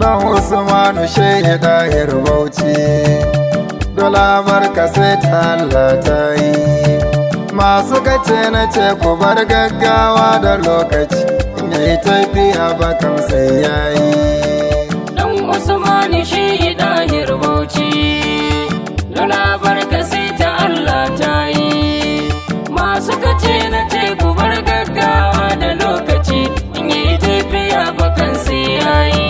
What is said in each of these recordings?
Dan Usmanu shehi dahiru Bauchi, dole barka sai ta Allah ta yi. Masu kace na ce ku bar gaggawa da lokaci, in yi tafiya bakan sai yayi. Dan Usmanu shehi dahiru Bauchi, dole barka sai ta Allah ta yi. Masu kace na ce ku bar gaggawa da lokaci, in yi tafiya bakan sai yayi.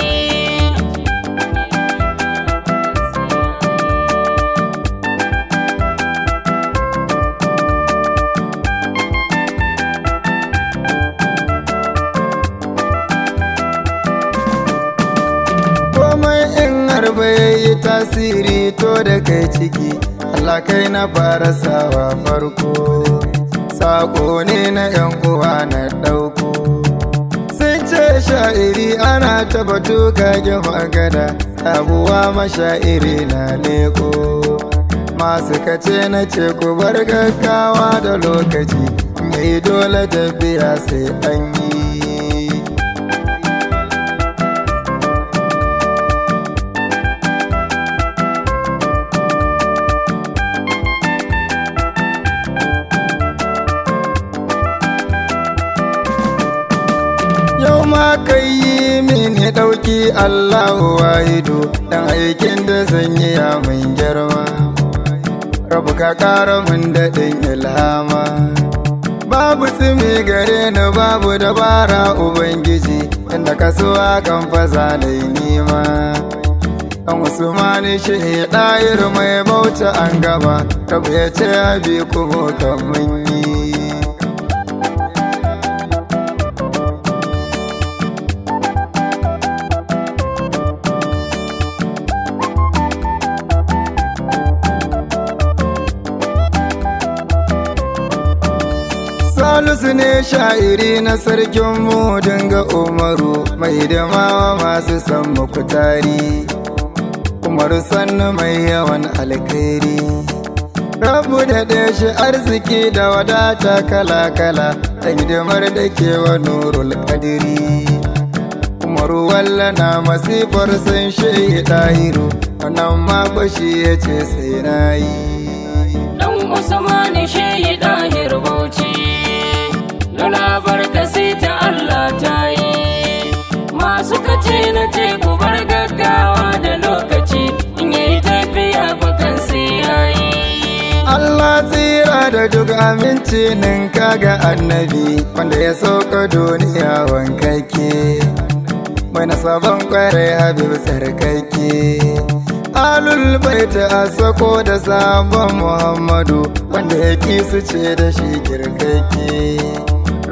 Bai yi tasiri to da kai ciki, Allah kai na fara sawa farko, sako ne na yan uwa na ɗauko. Sun ce sha'iri ana tabbatu kage magana, abuwa mashairi na leko. Masu kace na ce ku bar gaggawa da lokaci, mai dole tafiya sai an yi. Yau ma kai yi mini ɗauki Allahu wahidu, dan aikin da zan yi ya mun girma. Rabu ka ƙara mun daɗin ilhama, babu tsimi gare ni babu dabara Ubangiji, inda kasuwa kan faza da nima. Dan Usmanu shehi dahiru mai Bauchi an gaba, Rabu ya ce abi kuma kan mun yi. Salisu ne sha'iri na sarkin mu dinga Umaru, mai damawa masu san mukutari. Umaru sannu mai yawan alkhairi, Rabu da shi arziki da wadata kala-kala, da hidimar da ke wa nurul kadiri. Umaru walla na masifar san shehi dahiru, wannan ma bashi ya ce sai na yi. Dan Usmanu shehi dahiru Bauchi, dole barka sai ta Allah ta yi. Masu kace na ce ku bar gaggawa da lokaci, in yi tafiya bakan sai yayi. Allah tsira da duk aminci ninka ga annabi, wanda ya sauka duniya wankake, mai nasaban kwarai Habib tsarkake. Alul baita a sako da sabon Muhammadu, wanda ya su ce da shi girkake.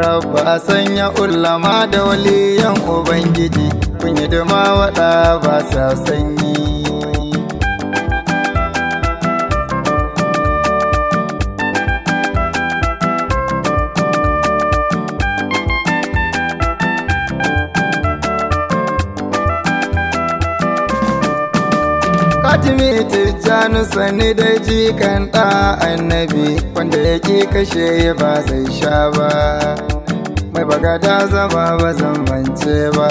Rabba a sanya ulama da waliyan Ubangiji, kun yi duma waɗa ba sa sanyi. Fatimi Tijjani sani da jikan ɗa annabi, wanda ya ƙi kashe ba zai sha ba. Mai bagada zama ba zan mance ba,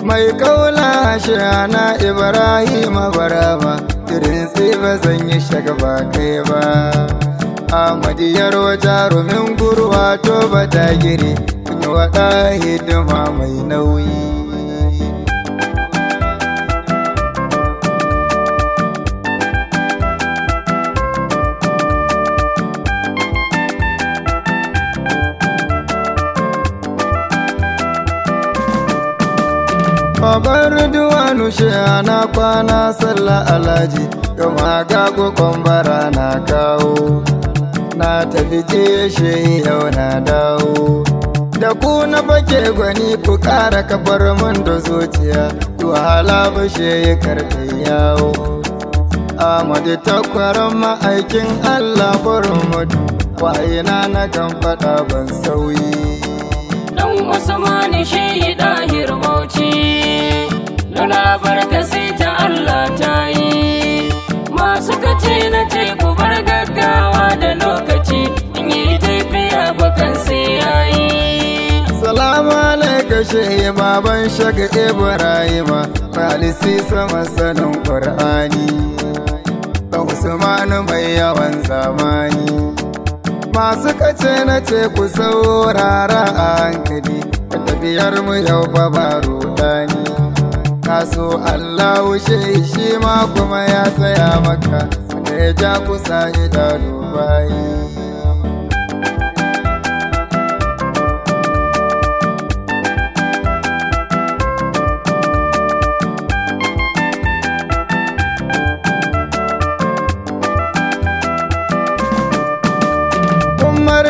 mai kaula shana Ibrahim barama, irin ba zan yi shagaba kai ba. Ahmadiyar wa jarumin gurwa to ba ta giri, kun yi waɗa hidima mai nauyi. Babar duwanu na kwana sallah alhaji, gama ga kokon bara na kawo. Na tafi je shehi yau na dawo, da ku na fake gwani ku ƙara kafar mun da zuciya, wahala ba shehi karfe yawo. Ahmadu takwaran ma'aikin Allah barin mutu, wayena na kan faɗa ban sauyi. Dan Usmanu shehi dahiru Bauchi, dole barka sai ta Allah ta yi. Masu masu kace na ce ku bar gaggawa da lokaci in yi tafiya bakan sai yayi. Salamu alaika shehi baban shek Ibrahima malisi sama sanin Qur'ani dan Usmanu mai yawan zamani. Masu kace na ce ku saurara a hankali tafiyar mu yau fa ba rudani. Kaso Allahu shehi shi ma kuma ya tsaya maka da ya ja kusa idanu bayi.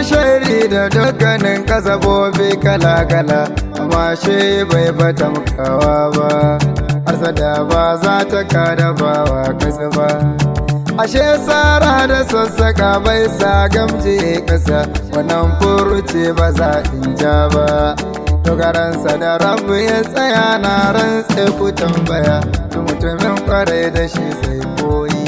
Shari da dukkanin kasabobi kala-kala amma shi bai bata mukawa ba, harsada ba za ta kada bawa kasa ba. Ashe tsara da sassaka bai sa gamji kasa, wannan furuci ba za in ja ba. Dogaransa da rabu ya tsaya na rantse ku tambaya, mutumin kwarai da shi sai koyi.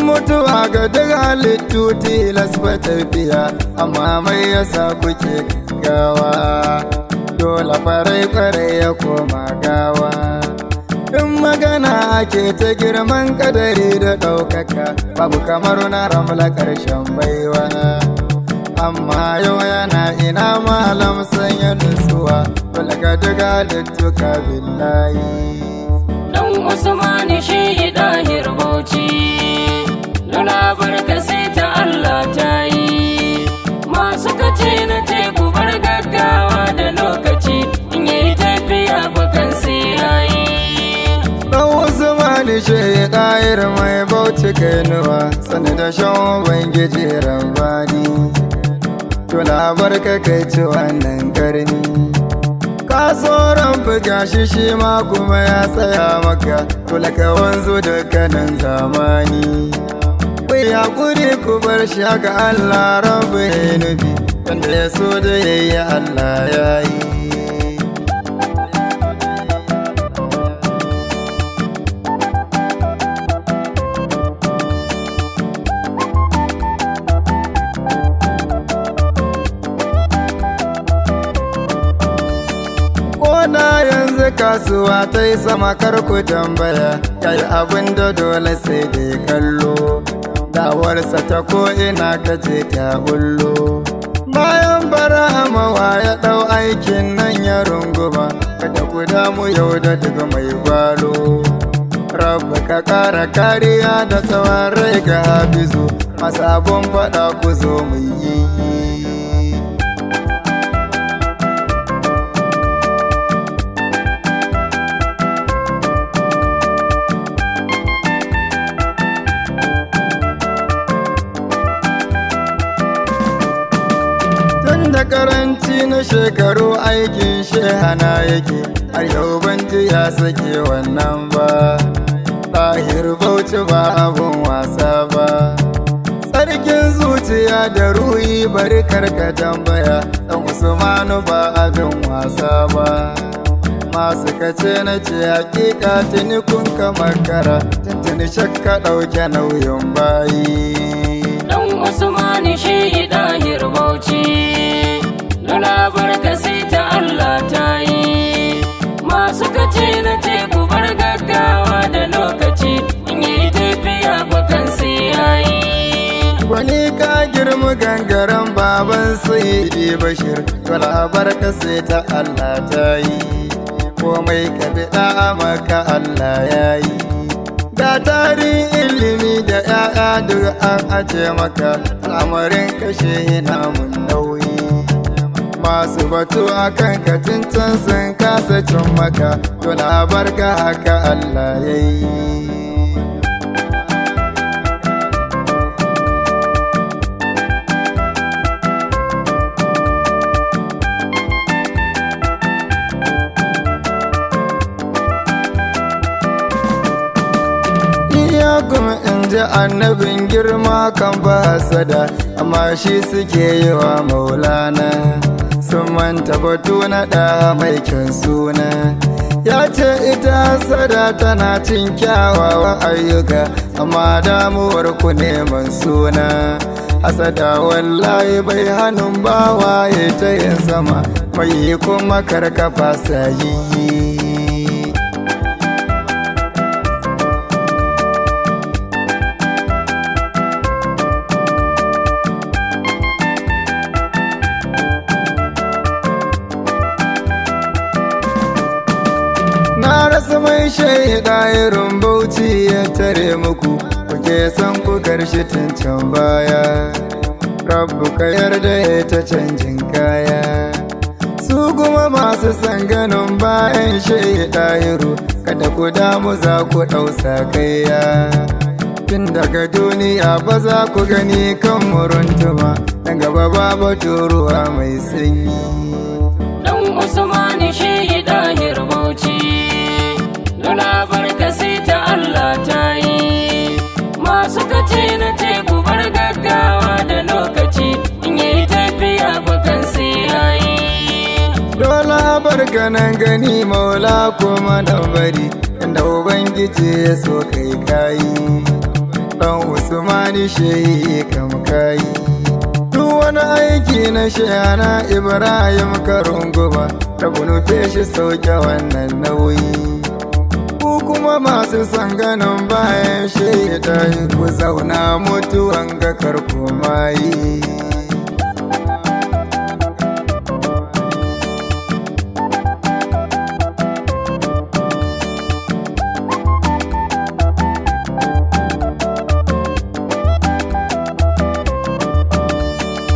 Mutuwa ga duk halittu tilas ba tafiya, amma mai yasa kuke gawa, dole farai kwarai ya koma gawa. In magana ake ta girman kadari da ɗaukaka, babu kamar na ramla ƙarshen baiwa. Amma yau yana ina malam sanya nutsuwa, dole ga duk halittu ka billahi. Dan Usmani shi dahiru Bauchi, Lola barka sai ta Allah ta yi. Masu kace na ce ku bar gaggawa da lokaci in yi tafiya bakan sai yayi. Dan Usmani shi dahiru mai Bauchi kainuwa, sani da shan Ubangiji rambani. Lola barka kai ci wannan karni. Kasoran buga shi ma kuma ya tsaya maka, dole ka wanzu dukkanin zamani. Wai hakuri ku bar shi haka Allah rabu ya nufi, wanda ya so da yayi Allah ya yi. Koda yanzu kasuwa ta yi sama karku tambaya, yayi abin da dole sai dai kallo. Dawarsa ta ko'ina kace ta bullo. Bayan barahamawa ya ɗau aikin nan ya runguma, kada ku damu yau da duk mai gwalo. Rabba ka ƙara kariya da tsawon rai ga hafizu, masu abun faɗa ku zo mu yi. Da karanci na shekaru aikin shehana yake, har yau ban ji ya sake wannan ba. Dahiru Bauchi ba abun wasa ba, tsarkin zuciya da ruhi bari karka tambaya, dan Usmanu ba abin wasa ba. Masu kace na ce hakika tuni kun makara, tuntuni shakka ɗauke nauyin bayi. Dan Usmani shi dahiru Bauchi, Lola barka sai ta Allah ta yi. Masu kace na ce ku bar gaggawa da lokaci in yi tafiya bakan sai yayi. Wani ka girma gangaren baban Sayyidi Bashir, Lola barka sai ta Allah ta yi. Komai ka biɗa maka Allah ya yi. Ga tarin ilimi da ‘ya'ya duk an ace maka, al'amarin kashe namun nauyi. Masu batu a kan katincan sun kasa cin maka, to labarka haka Allah ya yi. in ji annabin girma kan ba hasada, amma shi suke yi wa maulana. Sun manta batu na ɗa mai kyan suna, ya ce ita hasada tana cin kyawawan ayyuka, amma damuwar ku neman suna. Hasada wallahi bai hannun bawa ya ta yin sama, mai yi kuma karkafa sayi. Na rasa mai shaida irin Bauchi ya tare muku, kuke son ku karshe tun can baya. Rabbu ka yarda ya ta canjin kaya. Su kuma masu san ganin bayan shaida dahiru, kada ku damu za ku ɗausa kaiya. Tun daga duniya ba za ku gani kan muruntuma, dan gaba babu ruwa mai sanyi. Dan Usman shaida dahiru Bauchi, Lola barka sai ta Allah ta yi. Masu kace na ce ku bar gaggawa da lokaci, in yi tafiya bakan sai yayi. Lola barka nan gani maula kuma dan bari, inda ubangiji ya so kai kayi. Dan Usman shehi kam kayi. Duk wani aiki na shayana Ibrahim karunguba, rabu nufe shi sauke wannan nauyi. Ku kuma masu son ganin bayan shaida ku zauna mutuwan ga karkomayi.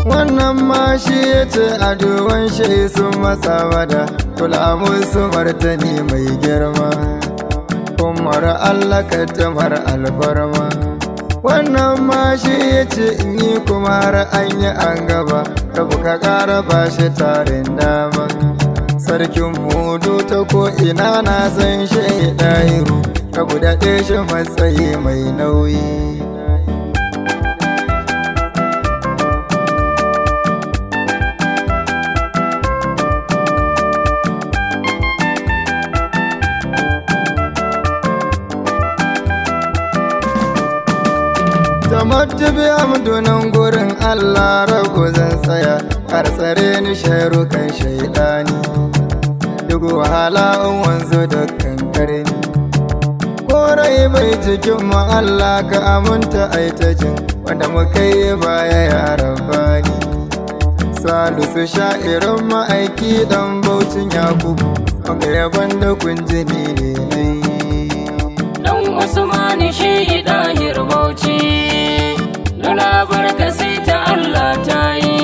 Wannan ma shi ya ce a duwan shi sun matsa mada, kula musu martani mai girma. Umar Allah kaddamar alfarma. Wannan ma shi ya ce in yi kuma har an yi an gaba, rabu ka ƙara ba shi tarin dama. Sarkin hudu ta ko ina na san shi dahiru, rabu daɗe shi matsayi mai nauyi. Tamattu bi amdunan gurin Allah rabu zan tsaya, har tsare ni sharukan shaidani. Duk wahala in wanzu da kankarni, korai bai cikin mu Allah ka aminta aitajin, wanda muka yi baya ya rabani. Salisu sha'irin ma'aiki dan Baucin Yakubu, wanga yaban da kunjini ne nai. Dan Usman shaida dahiru Bauchi, Lola barka sai ta Allah ta yi.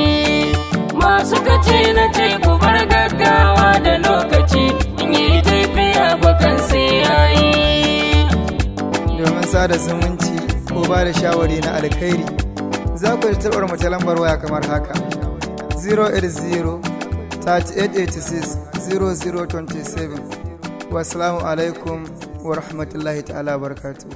Masu kace na ce ku bar gaggawa da lokaci, in yi tafiya bakan sai yayi. Domin sada zumunci ko ba da shawari na alkhairi, za ku taɓar mu ta lambar waya kamar haka: 080-3886-0027. Wassalamu alaikum wa rahmatullahi ta'ala barakatuhu.